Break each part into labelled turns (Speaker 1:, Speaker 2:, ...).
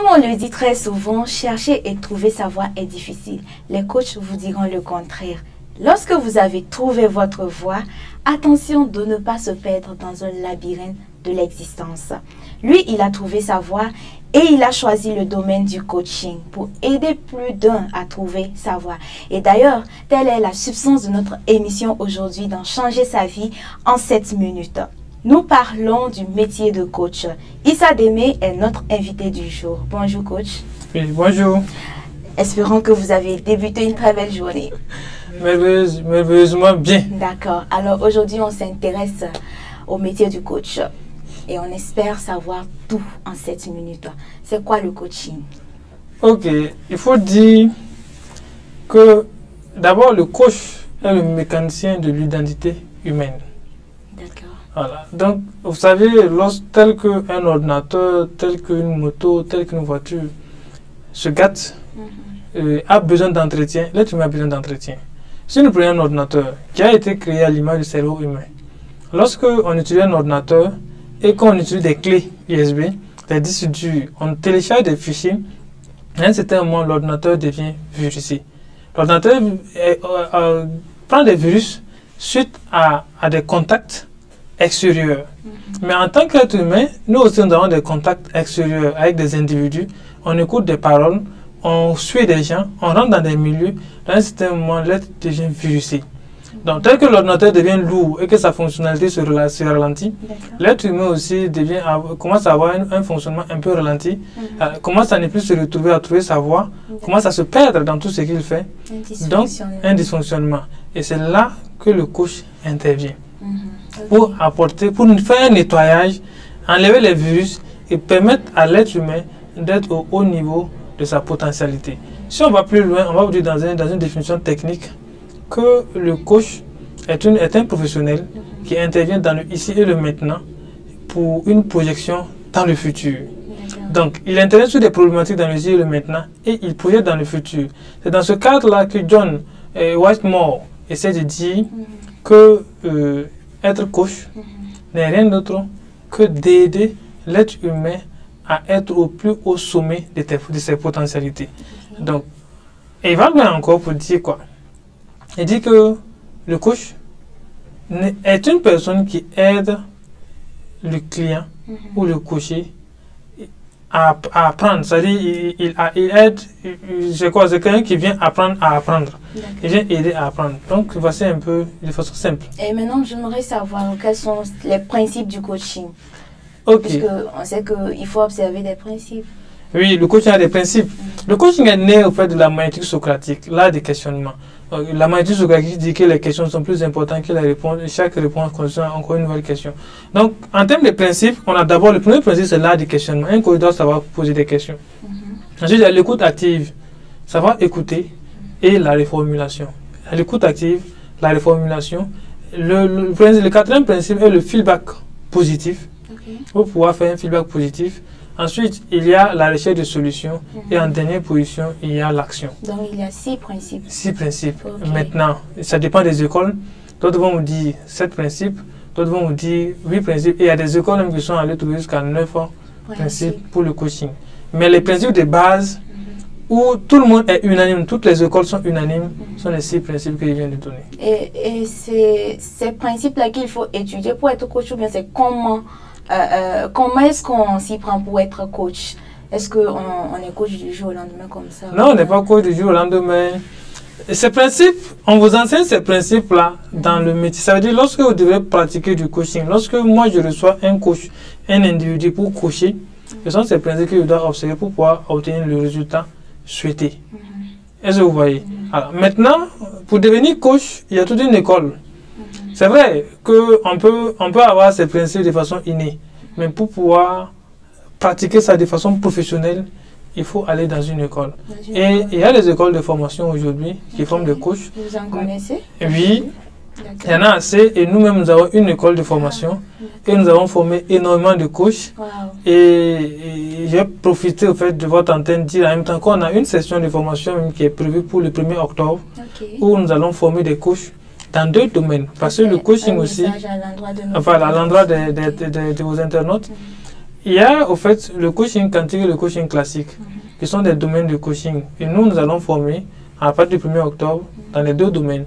Speaker 1: Comme on le dit très souvent, chercher et trouver sa voie est difficile. Les coachs vous diront le contraire. Lorsque vous avez trouvé votre voie, attention de ne pas se perdre dans un labyrinthe de l'existence. Lui, il a trouvé sa voie et il a choisi le domaine du coaching pour aider plus d'un à trouver sa voie. Et d'ailleurs, telle est la substance de notre émission aujourd'hui dans Changer sa vie en 7 minutes. Nous parlons du métier de coach. Issa Démé est notre invité du jour. Bonjour coach.
Speaker 2: Oui, bonjour.
Speaker 1: Espérons que vous avez débuté une très belle journée.
Speaker 2: Merveilleusement bien.
Speaker 1: D'accord. Alors aujourd'hui, on s'intéresse au métier du coach. Et on espère savoir tout en 7 minutes. C'est quoi le coaching?
Speaker 2: Ok, il faut dire que d'abord le coach est le mécanicien de l'identité humaine.
Speaker 1: D'accord.
Speaker 2: Voilà. Donc, vous savez, tel qu'un ordinateur, tel qu'une moto, tel qu'une voiture se gâte, a besoin d'entretien, l'être humain a besoin d'entretien. Si nous prenons un ordinateur qui a été créé à l'image du cerveau humain, lorsque on utilise un ordinateur et qu'on utilise des clés USB, des disques durs, on télécharge des fichiers, à un certain moment, l'ordinateur devient virusé. L'ordinateur prend des virus suite à des contacts extérieurs. Mais en tant qu'être humain, nous aussi nous avons des contacts extérieurs avec des individus, on écoute des paroles, on suit des gens, on rentre dans des milieux, à un certain moment, l'être devient virusé. Donc, tel que l'ordinateur devient lourd et que sa fonctionnalité se ralentit, l'être humain aussi commence à avoir un fonctionnement un peu ralenti, commence à ne plus se retrouver à trouver sa voie, commence à se perdre dans tout ce qu'il fait. Donc, un dysfonctionnement. Et c'est là que le coach intervient pour faire un nettoyage, enlever les virus et permettre à l'être humain d'être au haut niveau de sa potentialité. Si on va plus loin, on va vous dire dans une définition technique que le coach est un professionnel qui intervient dans le ici et le maintenant pour une projection dans le futur. Donc, il intervient sur des problématiques dans le ici et le maintenant et il projette dans le futur. C'est dans ce cadre-là que John Whitmore essaie de dire que être coach n'est rien d'autre que d'aider l'être humain à être au plus haut sommet de ses potentialités. Donc, il va bien encore pour dire quoi? Il dit que le coach est une personne qui aide le client ou le coaché à apprendre. C'est-à-dire, il aide, c'est quelqu'un qui vient apprendre à apprendre. Il vient aider à apprendre. Donc, voici un peu de façon simple.
Speaker 1: Et maintenant, j'aimerais savoir quels sont les principes du coaching.
Speaker 2: Ok.
Speaker 1: Parce qu'on sait qu'il faut observer des principes.
Speaker 2: Oui, le coaching a des principes. Le coaching est né au fait de la magnétique socratique, l'art des questionnements. La magnétique socratique dit que les questions sont plus importantes que les réponses, et chaque réponse concerne encore une nouvelle question. Donc, en termes de principes, on a d'abord le premier principe, c'est l'art des questionnements. Un coach doit savoir poser des questions. Ensuite, il y a l'écoute active, savoir écouter, et la reformulation. L'écoute active, la reformulation. Le quatrième principe est le feedback positif. Pour pouvoir faire un feedback positif. Ensuite, il y a la recherche de solutions. Et en dernière position, il y a l'action.
Speaker 1: Donc, il y a 6 principes.
Speaker 2: 6 principes. Maintenant, ça dépend des écoles. D'autres vont vous dire 7 principes. D'autres vont vous dire 8 principes. Et il y a des écoles même qui sont allées trouver jusqu'à 9 principes pour le coaching. Mais les principes de base, où tout le monde est unanime, toutes les écoles sont unanimes, sont les 6 principes que je viens de donner.
Speaker 1: Et c'est ces principes-là qu'il faut étudier pour être coach, ou bien c'est comment est-ce qu'on s'y prend pour être coach? Est-ce qu'on est coach du jour au lendemain comme ça?
Speaker 2: Non, on n'est pas coach du jour au lendemain. Ces principes, on vous enseigne ces principes-là dans le métier. Ça veut dire lorsque vous devez pratiquer du coaching, lorsque moi je reçois un coach, un individu pour coacher, ce sont ces principes que je dois observer pour pouvoir obtenir le résultat souhaité. Est-ce que vous voyez? Alors, maintenant, pour devenir coach, il y a toute une école. C'est vrai qu'on peut avoir ces principes de façon innée, mais pour pouvoir pratiquer ça de façon professionnelle, il faut aller dans une école. Et il y a des écoles de formation aujourd'hui qui forment des coachs.
Speaker 1: Vous en connaissez?
Speaker 2: Oui, il y en a assez. Et nous-mêmes, nous avons une école de formation et nous avons formé énormément de coachs. Et j'ai profité au fait de votre antenne dire en même temps qu'on a une session de formation qui est prévue pour le 1er octobre où nous allons former des coachs dans 2 domaines. Parce que le coaching aussi, à l'endroit de vos internautes, il y a au fait le coaching quantique et le coaching classique, qui sont des domaines de coaching. Et nous allons former à partir du 1er octobre dans les deux domaines.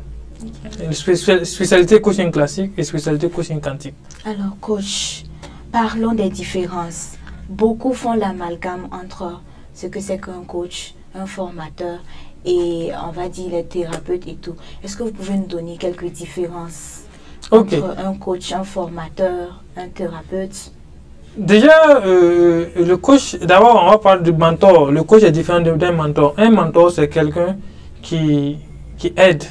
Speaker 2: Une spécialité coaching classique et spécialité coaching quantique.
Speaker 1: Alors coach, parlons des différences. Beaucoup font l'amalgame entre ce que c'est qu'un coach, un formateur et on va dire les thérapeutes et tout. Est-ce que vous pouvez nous donner quelques différences entre un coach, un formateur, un thérapeute?
Speaker 2: Déjà, le coach, d'abord on va parler du mentor. Le coach est différent d'un mentor. Un mentor, c'est quelqu'un qui aide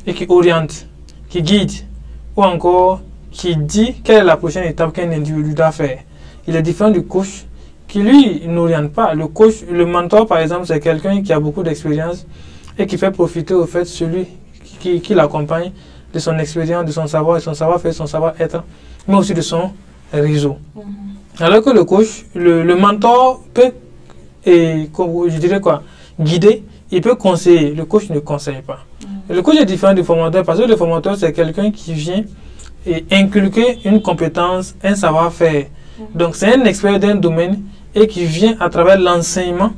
Speaker 2: et qui oriente, qui guide, ou encore qui dit quelle est la prochaine étape qu'un individu doit faire. Il est différent du coach qui, lui, n'oriente pas. Le coach, le mentor, par exemple, c'est quelqu'un qui a beaucoup d'expérience et qui fait profiter au fait celui qui l'accompagne de son expérience, de son savoir, de son savoir-faire, de son savoir-être, mais aussi de son réseau. Alors que le coach, le mentor peut, je dirais quoi, guider, il peut conseiller. Le coach ne conseille pas. Le coach est différent du formateur parce que le formateur, c'est quelqu'un qui vient et inculquer une compétence, un savoir-faire. Donc, c'est un expert d'un domaine et qui vient à travers l'enseignement,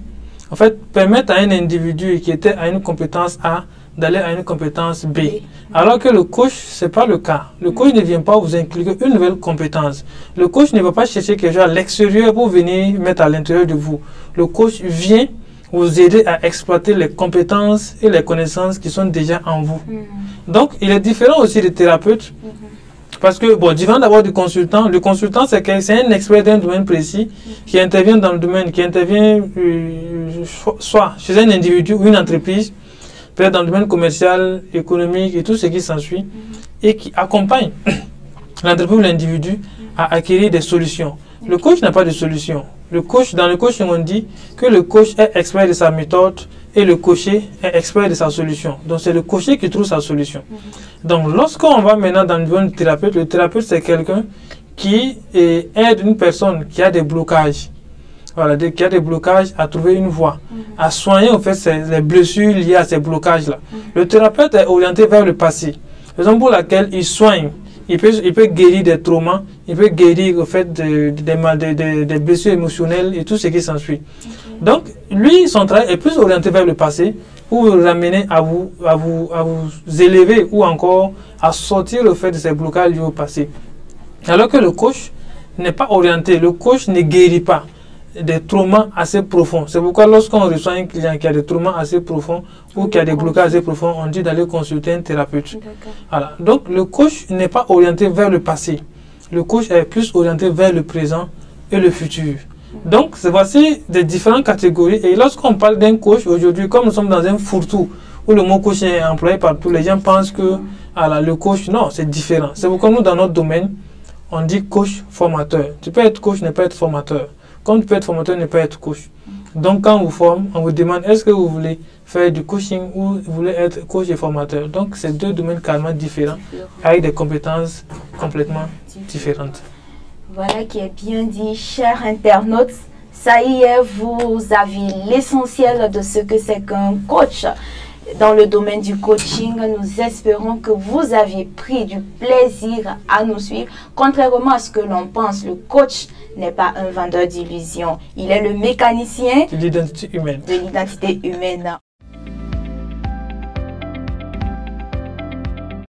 Speaker 2: en fait, permettre à un individu qui était à une compétence A d'aller à une compétence B. Alors que le coach, ce n'est pas le cas. Le coach ne vient pas vous inculquer une nouvelle compétence. Le coach ne va pas chercher quelque chose à l'extérieur pour venir mettre à l'intérieur de vous. Le coach vient vous aider à exploiter les compétences et les connaissances qui sont déjà en vous. Donc, il est différent aussi des thérapeutes. Parce que, bon, différent d'abord du consultant. Le consultant, c'est un expert d'un domaine précis qui intervient dans le domaine, qui intervient soit chez un individu ou une entreprise, peut-être dans le domaine commercial, économique et tout ce qui s'ensuit, et qui accompagne l'entreprise ou l'individu à acquérir des solutions. Le coach n'a pas de solution. Dans le coaching, on dit que le coach est expert de sa méthode et le coaché est expert de sa solution. Donc, c'est le coaché qui trouve sa solution. Donc, lorsqu'on va maintenant dans le domaine du thérapeute, le thérapeute, c'est quelqu'un qui aide une personne qui a des blocages. Voilà, qui a des blocages à trouver une voie, à soigner en fait les blessures liées à ces blocages-là. Le thérapeute est orienté vers le passé, raison pour laquelle il soigne. Il peut guérir des traumas, il peut guérir au fait des blessures émotionnelles et tout ce qui s'ensuit. Donc, lui, son travail est plus orienté vers le passé pour vous ramener à vous élever ou encore à sortir au fait de ces blocages liés au passé. Alors que le coach n'est pas orienté, le coach ne guérit pas des traumas assez profonds. C'est pourquoi lorsqu'on reçoit un client qui a des traumas assez profonds ou qui a des blocages assez profonds, on dit d'aller consulter un thérapeute. Voilà. Donc le coach n'est pas orienté vers le passé. Le coach est plus orienté vers le présent et le futur. Donc voici des différentes catégories. Et lorsqu'on parle d'un coach aujourd'hui, comme nous sommes dans un fourre-tout où le mot coach est employé partout, les gens pensent que le coach, non, c'est différent. C'est pourquoi nous, dans notre domaine, on dit coach formateur. Tu peux être coach, ne pas être formateur. Comme tu peux être formateur, ne pas être coach. Donc, quand on vous forme, on vous demande est-ce que vous voulez faire du coaching ou vous voulez être coach et formateur. Donc, c'est deux domaines carrément différents avec des compétences complètement différentes.
Speaker 1: Voilà qui est bien dit, chers internautes. Ça y est, vous avez l'essentiel de ce que c'est qu'un coach. Dans le domaine du coaching, nous espérons que vous avez pris du plaisir à nous suivre. Contrairement à ce que l'on pense, le coach n'est pas un vendeur d'illusions. Il est le mécanicien
Speaker 2: de l'identité humaine.